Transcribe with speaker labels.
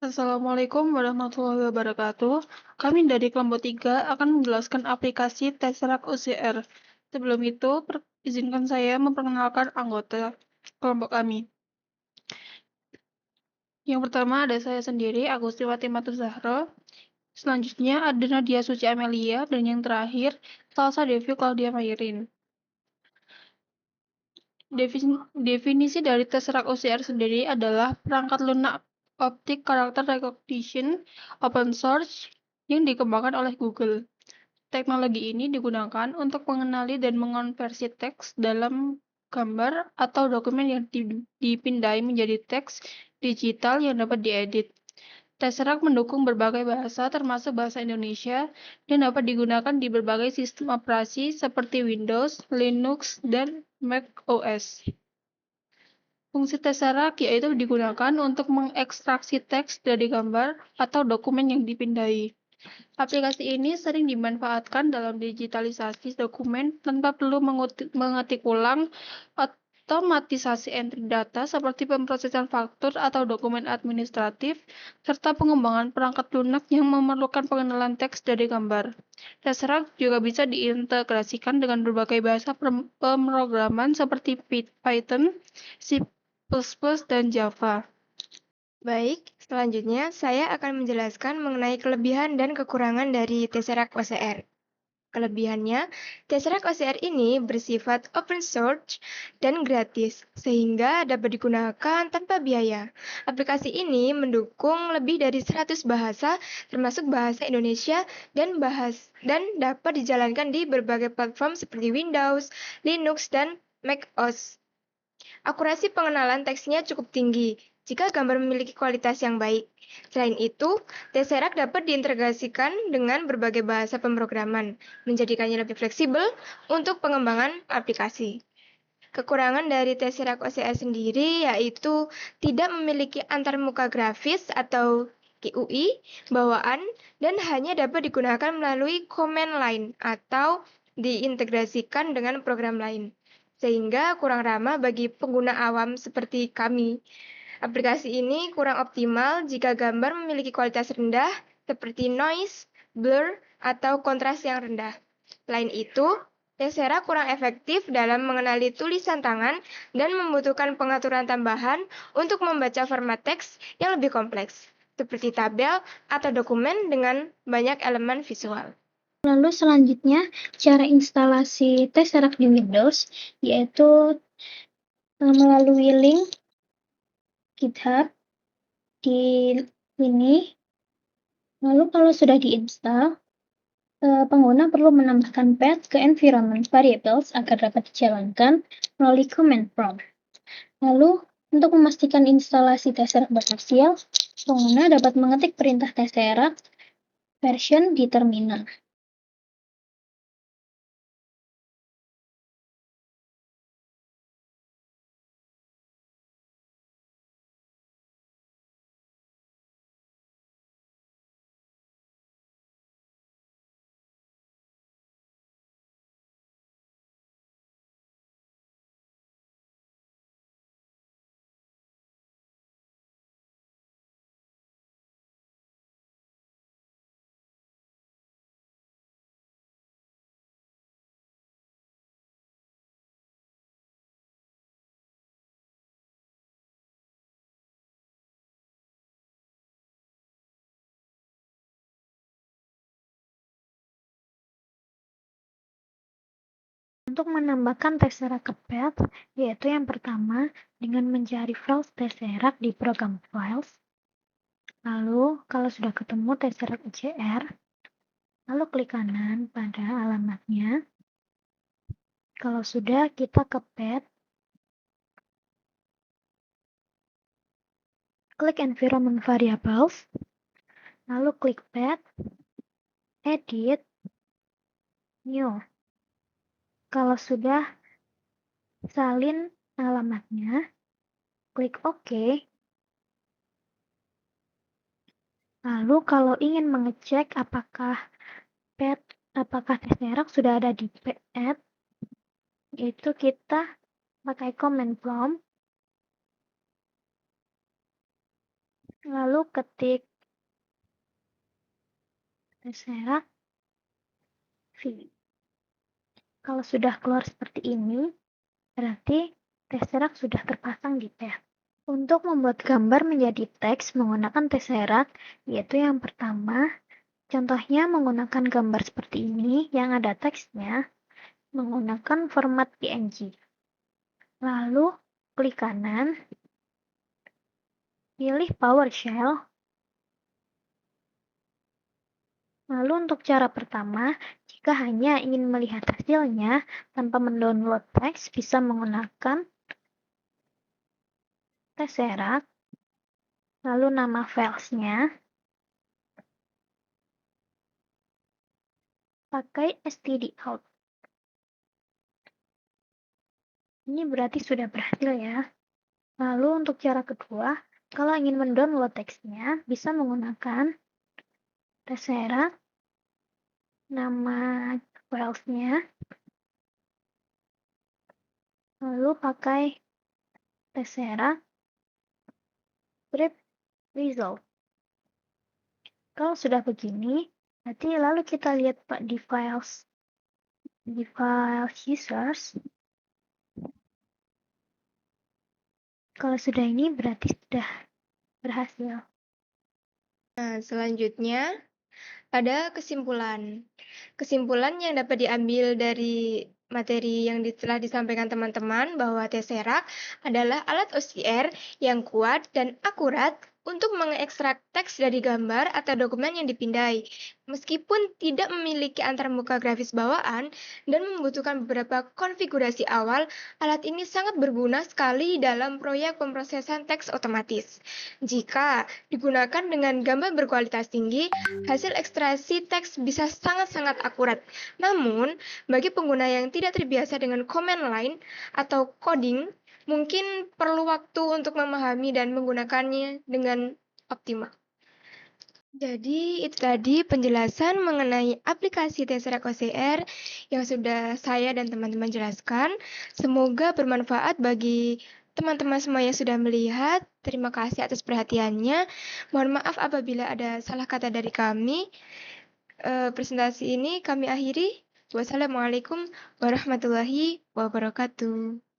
Speaker 1: Assalamualaikum warahmatullahi wabarakatuh. Kami dari kelompok 3 akan menjelaskan aplikasi Tesseract OCR. Sebelum itu, izinkan saya memperkenalkan anggota kelompok kami. Yang pertama ada saya sendiri, Agustiwati Matur Zahro. Selanjutnya ada Nadia Suci Amelia, dan yang terakhir, Salsa Devi Claudia Mayerin. Definisi dari Tesseract OCR sendiri adalah perangkat lunak optik character recognition open source yang dikembangkan oleh Google. Teknologi ini digunakan untuk mengenali dan mengonversi teks dalam gambar atau dokumen yang dipindai menjadi teks digital yang dapat diedit. Tesseract mendukung berbagai bahasa termasuk bahasa Indonesia dan dapat digunakan di berbagai sistem operasi seperti Windows, Linux, dan Mac OS. Fungsi Tesseract yaitu digunakan untuk mengekstraksi teks dari gambar atau dokumen yang dipindai. Aplikasi ini sering dimanfaatkan dalam digitalisasi dokumen tanpa perlu mengetik ulang, otomatisasi entry data seperti pemrosesan faktur atau dokumen administratif, serta pengembangan perangkat lunak yang memerlukan pengenalan teks dari gambar. Tesseract juga bisa diintegrasikan dengan berbagai bahasa pemrograman seperti Python, C++, dan Java.
Speaker 2: Baik, selanjutnya saya akan menjelaskan mengenai kelebihan dan kekurangan dari Tesseract OCR. Kelebihannya, Tesseract OCR ini bersifat open source dan gratis, sehingga dapat digunakan tanpa biaya. Aplikasi ini mendukung lebih dari 100 bahasa, termasuk bahasa Indonesia dan dapat dijalankan di berbagai platform seperti Windows, Linux, dan Mac OS. Akurasi pengenalan teksnya cukup tinggi jika gambar memiliki kualitas yang baik. Selain itu, Tesseract dapat diintegrasikan dengan berbagai bahasa pemrograman, menjadikannya lebih fleksibel untuk pengembangan aplikasi. Kekurangan dari Tesseract OCR sendiri yaitu tidak memiliki antarmuka grafis atau GUI bawaan dan hanya dapat digunakan melalui command line atau diintegrasikan dengan program lain, sehingga kurang ramah bagi pengguna awam seperti kami. Aplikasi ini kurang optimal jika gambar memiliki kualitas rendah seperti noise, blur, atau kontras yang rendah. Selain itu, Tesseract kurang efektif dalam mengenali tulisan tangan dan membutuhkan pengaturan tambahan untuk membaca format teks yang lebih kompleks, seperti tabel atau dokumen dengan banyak elemen visual.
Speaker 3: Lalu selanjutnya, cara instalasi Tesseract di Windows, yaitu melalui link GitHub di sini. Lalu kalau sudah diinstal, pengguna perlu menambahkan path ke environment variables agar dapat dijalankan melalui command prompt. Lalu, untuk memastikan instalasi Tesseract berhasil, pengguna dapat mengetik perintah Tesseract version di terminal. Untuk menambahkan Tesseract ke path, yaitu yang pertama, dengan mencari files Tesseract di program Files. Lalu, kalau sudah ketemu Tesseract OCR, lalu klik kanan pada alamatnya. Kalau sudah, kita ke path, klik Environment Variables, lalu klik path, Edit, New. Kalau sudah salin alamatnya, klik OK. Lalu kalau ingin mengecek apakah Tesseract sudah ada di path, yaitu kita pakai command prompt. lalu ketik Tesseract V. Kalau sudah keluar seperti ini, berarti Tesseract sudah terpasang di pad. Untuk membuat gambar menjadi teks menggunakan Tesseract, yaitu yang pertama, contohnya menggunakan gambar seperti ini yang ada teksnya, menggunakan format PNG. Lalu, klik kanan, pilih PowerShell. Lalu untuk cara pertama, jika hanya ingin melihat hasilnya tanpa mendownload teks, bisa menggunakan Tesseract, lalu nama filesnya, pakai stdout. Ini berarti sudah berhasil ya. Lalu untuk cara kedua, kalau ingin mendownload teksnya, bisa menggunakan Tesseract, nama filesnya, lalu pakai Tesseract, grep result. Kalau sudah begini, berarti lalu kita lihat di files users. Kalau sudah ini berarti sudah berhasil.
Speaker 2: Nah, selanjutnya ada kesimpulan. Kesimpulan yang dapat diambil dari materi yang telah disampaikan teman-teman bahwa Tesseract adalah alat OCR yang kuat dan akurat untuk mengekstrak teks dari gambar atau dokumen yang dipindai. Meskipun tidak memiliki antarmuka grafis bawaan dan membutuhkan beberapa konfigurasi awal, alat ini sangat berguna sekali dalam proyek pemrosesan teks otomatis. Jika digunakan dengan gambar berkualitas tinggi, hasil ekstraksi teks bisa sangat-sangat akurat. Namun, bagi pengguna yang tidak terbiasa dengan command line atau coding, mungkin perlu waktu untuk memahami dan menggunakannya dengan optimal. Jadi, itu tadi penjelasan mengenai aplikasi Tesseract OCR yang sudah saya dan teman-teman jelaskan. Semoga bermanfaat bagi teman-teman semua yang sudah melihat. Terima kasih atas perhatiannya. Mohon maaf apabila ada salah kata dari kami. Presentasi ini kami akhiri. Wassalamualaikum warahmatullahi wabarakatuh.